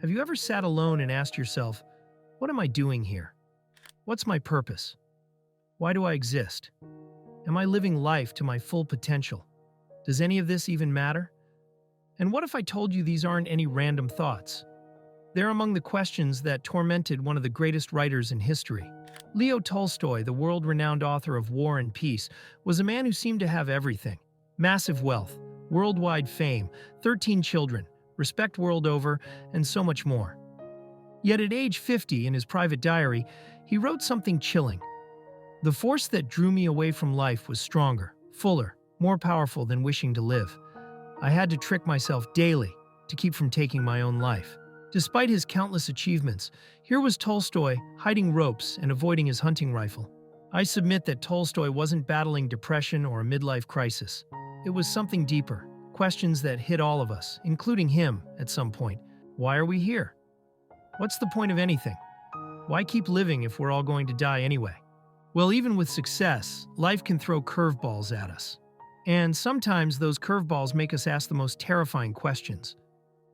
Have you ever sat alone and asked yourself, what am I doing here? What's my purpose? Why do I exist? Am I living life to my full potential? Does any of this even matter? And what if I told you these aren't any random thoughts? They're among the questions that tormented one of the greatest writers in history. Leo Tolstoy, the world-renowned author of War and Peace, was a man who seemed to have everything. Massive wealth, worldwide fame, 13 children, respect world over, and so much more. Yet at age 50, in his private diary, he wrote something chilling. The force that drew me away from life was stronger, fuller, more powerful than wishing to live. I had to trick myself daily to keep from taking my own life. Despite his countless achievements, here was Tolstoy hiding ropes and avoiding his hunting rifle. I submit that Tolstoy wasn't battling depression or a midlife crisis. It was something deeper, questions that hit all of us, including him at some point. Why are we here? What's the point of anything? Why keep living if we're all going to die anyway? Well, even with success, life can throw curveballs at us. And sometimes those curveballs make us ask the most terrifying questions.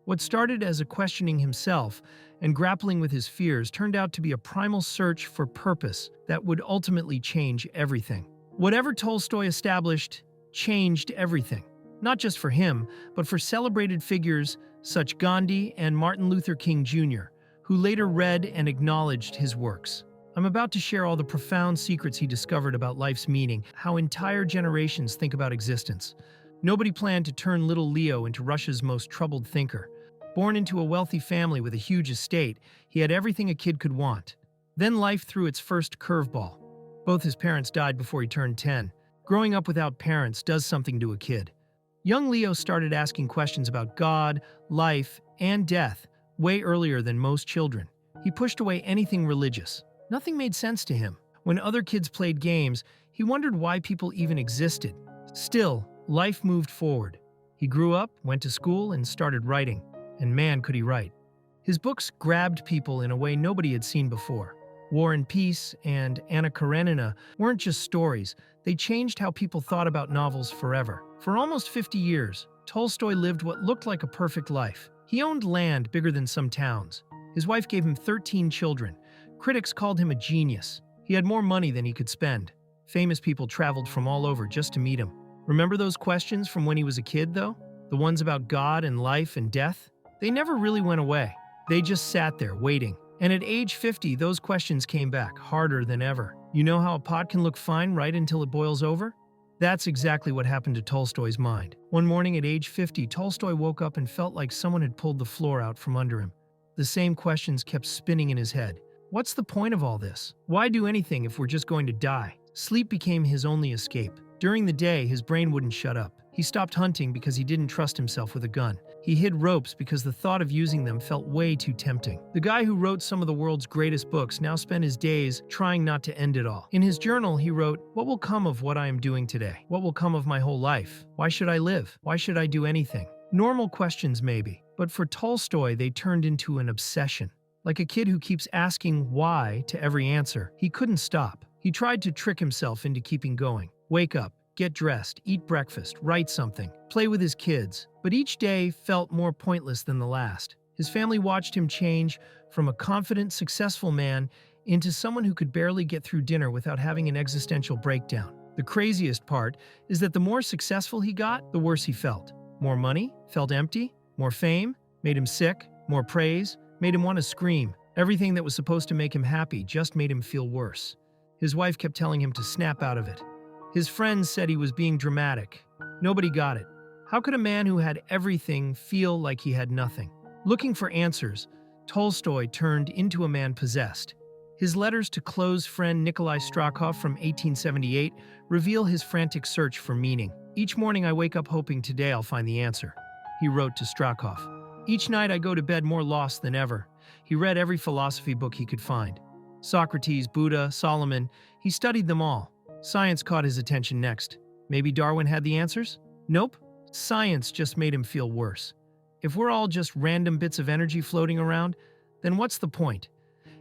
What started as a questioning himself and grappling with his fears turned out to be a primal search for purpose that would ultimately change everything. Whatever Tolstoy established changed everything, not just for him, but for celebrated figures such Gandhi and Martin Luther King Jr., who later read and acknowledged his works. I'm about to share all the profound secrets he discovered about life's meaning, how entire generations think about existence. Nobody planned to turn little Leo into Russia's most troubled thinker. Born into a wealthy family with a huge estate, he had everything a kid could want. Then life threw its first curveball. Both his parents died before he turned 10. Growing up without parents does something to a kid. Young Leo started asking questions about God, life, and death way earlier than most children. He pushed away anything religious. Nothing made sense to him. When other kids played games, he wondered why people even existed. Still, life moved forward. He grew up, went to school, and started writing. And man, could he write. His books grabbed people in a way nobody had seen before. War and Peace and Anna Karenina weren't just stories. They changed how people thought about novels forever. For almost 50 years, Tolstoy lived what looked like a perfect life. He owned land bigger than some towns. His wife gave him 13 children. Critics called him a genius. He had more money than he could spend. Famous people traveled from all over just to meet him. Remember those questions from when he was a kid, though? The ones about God and life and death? They never really went away. They just sat there, waiting. And at age 50, those questions came back, harder than ever. You know how a pot can look fine right until it boils over? That's exactly what happened to Tolstoy's mind. One morning at age 50, Tolstoy woke up and felt like someone had pulled the floor out from under him. The same questions kept spinning in his head. What's the point of all this? Why do anything if we're just going to die? Sleep became his only escape. During the day, his brain wouldn't shut up. He stopped hunting because he didn't trust himself with a gun. He hid ropes because the thought of using them felt way too tempting. The guy who wrote some of the world's greatest books now spent his days trying not to end it all. In his journal, he wrote, "What will come of what I am doing today? What will come of my whole life? Why should I live? Why should I do anything?" Normal questions maybe, but for Tolstoy, they turned into an obsession. Like a kid who keeps asking why to every answer, he couldn't stop. He tried to trick himself into keeping going. Wake up, get dressed, eat breakfast, write something, play with his kids. But each day felt more pointless than the last. His family watched him change from a confident, successful man into someone who could barely get through dinner without having an existential breakdown. The craziest part is that the more successful he got, the worse he felt. More money? Felt empty. More fame? Made him sick. More praise? Made him want to scream. Everything that was supposed to make him happy just made him feel worse. His wife kept telling him to snap out of it. His friends said he was being dramatic. Nobody got it. How could a man who had everything feel like he had nothing? Looking for answers, Tolstoy turned into a man possessed. His letters to close friend Nikolai Strakov from 1878 reveal his frantic search for meaning. "Each morning I wake up hoping today I'll find the answer," he wrote to Strakov. "Each night I go to bed more lost than ever." He read every philosophy book he could find. Socrates, Buddha, Solomon, he studied them all. Science caught his attention next. Maybe Darwin had the answers? Nope. Science just made him feel worse. If we're all just random bits of energy floating around, then what's the point?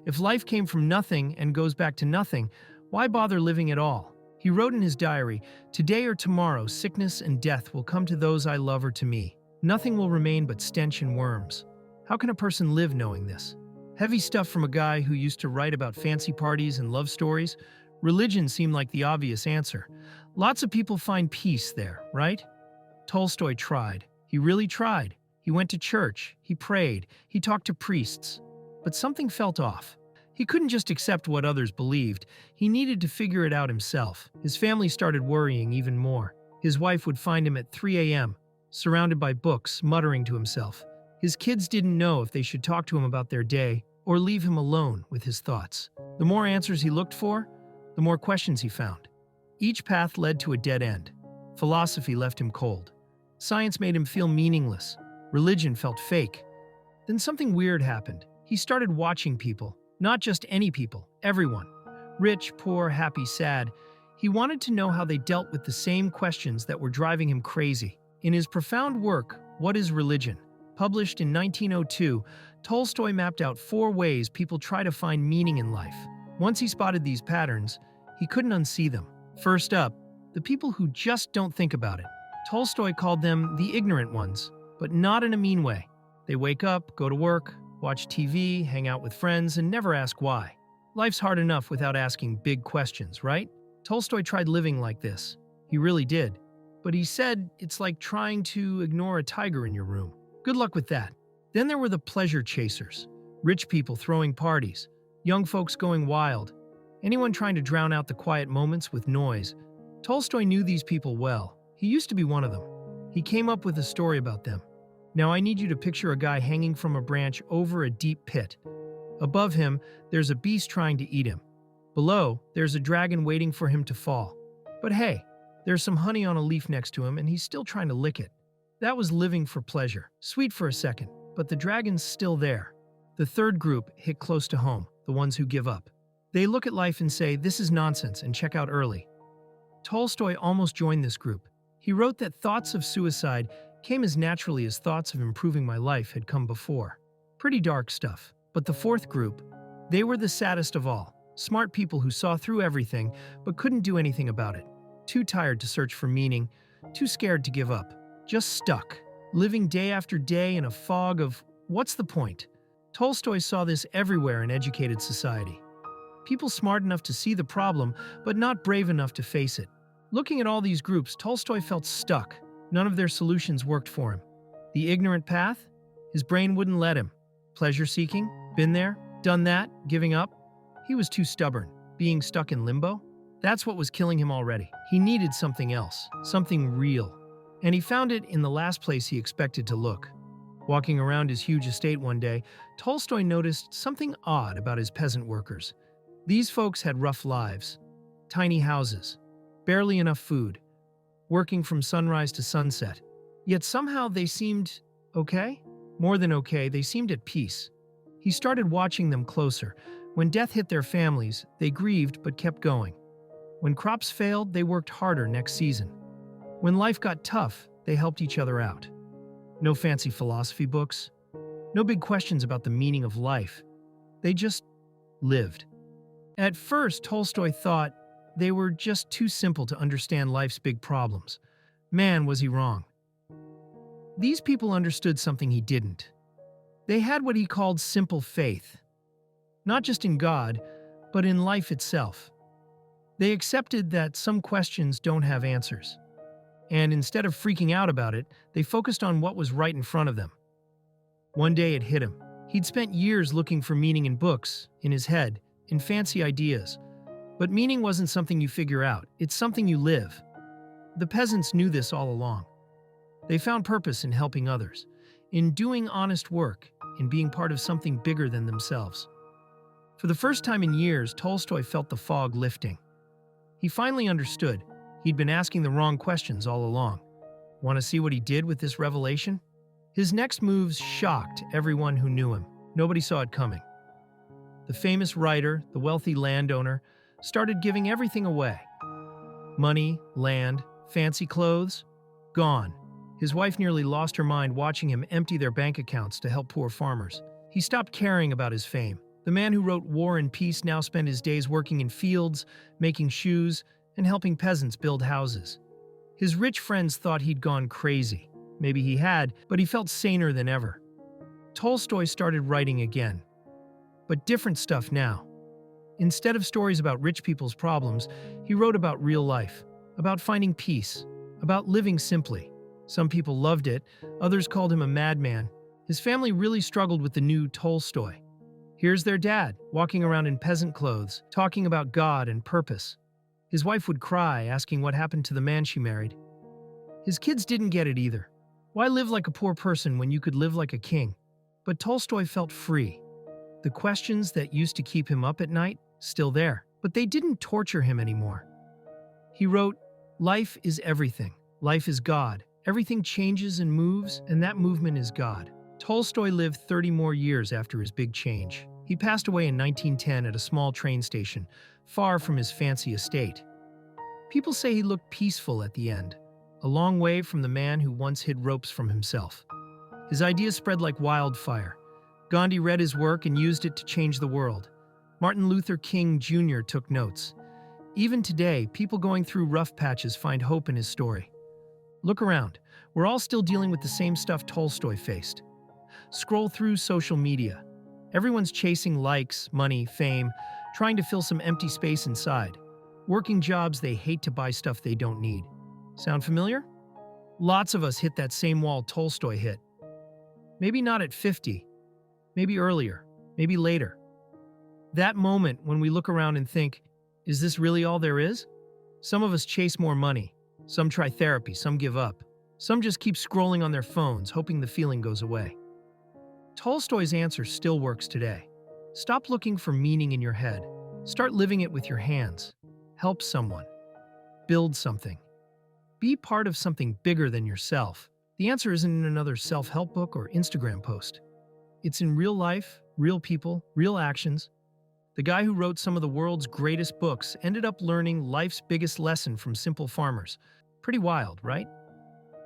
If life came from nothing and goes back to nothing, why bother living at all? He wrote in his diary, "Today or tomorrow, sickness and death will come to those I love or to me. Nothing will remain but stench and worms." How can a person live knowing this? Heavy stuff from a guy who used to write about fancy parties and love stories. Religion seemed like the obvious answer. Lots of people find peace there, right? Tolstoy tried. He really tried. He went to church. He prayed. He talked to priests. But something felt off. He couldn't just accept what others believed. He needed to figure it out himself. His family started worrying even more. His wife would find him at 3 a.m., surrounded by books, muttering to himself. His kids didn't know if they should talk to him about their day or leave him alone with his thoughts. The more answers he looked for, the more questions he found. Each path led to a dead end. Philosophy left him cold. Science made him feel meaningless. Religion felt fake. Then something weird happened. He started watching people. Not just any people, everyone. Rich, poor, happy, sad. He wanted to know how they dealt with the same questions that were driving him crazy. In his profound work, What is Religion?, published in 1902, Tolstoy mapped out 4 ways people try to find meaning in life. Once he spotted these patterns, he couldn't unsee them. First up, the people who just don't think about it. Tolstoy called them the ignorant ones, but not in a mean way. They wake up, go to work, watch TV, hang out with friends, and never ask why. Life's hard enough without asking big questions, right? Tolstoy tried living like this. He really did. But he said it's like trying to ignore a tiger in your room. Good luck with that. Then there were the pleasure chasers. Rich people throwing parties. Young folks going wild. Anyone trying to drown out the quiet moments with noise. Tolstoy knew these people well. He used to be one of them. He came up with a story about them. Now I need you to picture a guy hanging from a branch over a deep pit. Above him, there's a beast trying to eat him. Below, there's a dragon waiting for him to fall. But hey, there's some honey on a leaf next to him and he's still trying to lick it. That was living for pleasure. Sweet for a second, but the dragon's still there. The third group hit close to home, the ones who give up. They look at life and say, this is nonsense, and check out early. Tolstoy almost joined this group. He wrote that thoughts of suicide came as naturally as thoughts of improving my life had come before. Pretty dark stuff. But the fourth group, they were the saddest of all. Smart people who saw through everything, but couldn't do anything about it. Too tired to search for meaning, too scared to give up. Just stuck, living day after day in a fog of, what's the point? Tolstoy saw this everywhere in educated society. People smart enough to see the problem, but not brave enough to face it. Looking at all these groups, Tolstoy felt stuck. None of their solutions worked for him. The ignorant path? His brain wouldn't let him. Pleasure-seeking? Been there? Done that? Giving up? He was too stubborn. Being stuck in limbo? That's what was killing him already. He needed something else. Something real. And he found it in the last place he expected to look. Walking around his huge estate one day, Tolstoy noticed something odd about his peasant workers. These folks had rough lives. Tiny houses. Barely enough food. Working from sunrise to sunset. Yet somehow they seemed okay? More than okay, they seemed at peace. He started watching them closer. When death hit their families, they grieved but kept going. When crops failed, they worked harder next season. When life got tough, they helped each other out. No fancy philosophy books. No big questions about the meaning of life. They just lived. At first, Tolstoy thought they were just too simple to understand life's big problems. Man, was he wrong. These people understood something he didn't. They had what he called simple faith. Not just in God, but in life itself. They accepted that some questions don't have answers. And instead of freaking out about it, they focused on what was right in front of them. One day it hit him. He'd spent years looking for meaning in books, in his head, in fancy ideas. But meaning wasn't something you figure out, it's something you live. The peasants knew this all along. They found purpose in helping others, in doing honest work, in being part of something bigger than themselves. For the first time in years, Tolstoy felt the fog lifting. He finally understood. He'd been asking the wrong questions all along. Want to see what he did with this revelation? His next moves shocked everyone who knew him. Nobody saw it coming. The famous writer, the wealthy landowner, started giving everything away. Money, land, fancy clothes, gone. His wife nearly lost her mind watching him empty their bank accounts to help poor farmers. He stopped caring about his fame. The man who wrote War and Peace now spent his days working in fields, making shoes, and helping peasants build houses. His rich friends thought he'd gone crazy. Maybe he had, but he felt saner than ever. Tolstoy started writing again, but different stuff now. Instead of stories about rich people's problems, he wrote about real life, about finding peace, about living simply. Some people loved it, others called him a madman. His family really struggled with the new Tolstoy. Here's their dad, walking around in peasant clothes, talking about God and purpose. His wife would cry, asking what happened to the man she married. His kids didn't get it either. Why live like a poor person when you could live like a king? But Tolstoy felt free. The questions that used to keep him up at night, still there, but they didn't torture him anymore. He wrote, "Life is everything. Life is God. Everything changes and moves, and that movement is God." Tolstoy lived 30 more years after his big change. He passed away in 1910 at a small train station, far from his fancy estate. People say he looked peaceful at the end, a long way from the man who once hid ropes from himself. His ideas spread like wildfire. Gandhi read his work and used it to change the world. Martin Luther King Jr. took notes. Even today, people going through rough patches find hope in his story. Look around. We're all still dealing with the same stuff Tolstoy faced. Scroll through social media. Everyone's chasing likes, money, fame, trying to fill some empty space inside. Working jobs they hate to buy stuff they don't need. Sound familiar? Lots of us hit that same wall Tolstoy hit. Maybe not at 50, maybe earlier, maybe later. That moment when we look around and think, is this really all there is? Some of us chase more money. Some try therapy, some give up. Some just keep scrolling on their phones, hoping the feeling goes away. Tolstoy's answer still works today. Stop looking for meaning in your head. Start living it with your hands. Help someone. Build something. Be part of something bigger than yourself. The answer isn't in another self-help book or Instagram post. It's in real life, real people, real actions. The guy who wrote some of the world's greatest books ended up learning life's biggest lesson from simple farmers. Pretty wild, right?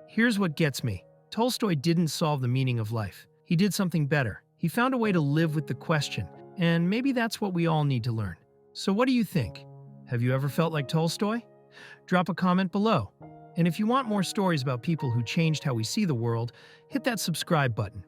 Here's what gets me. Tolstoy didn't solve the meaning of life. He did something better. He found a way to live with the question, and maybe that's what we all need to learn. So what do you think? Have you ever felt like Tolstoy? Drop a comment below. And if you want more stories about people who changed how we see the world, hit that subscribe button.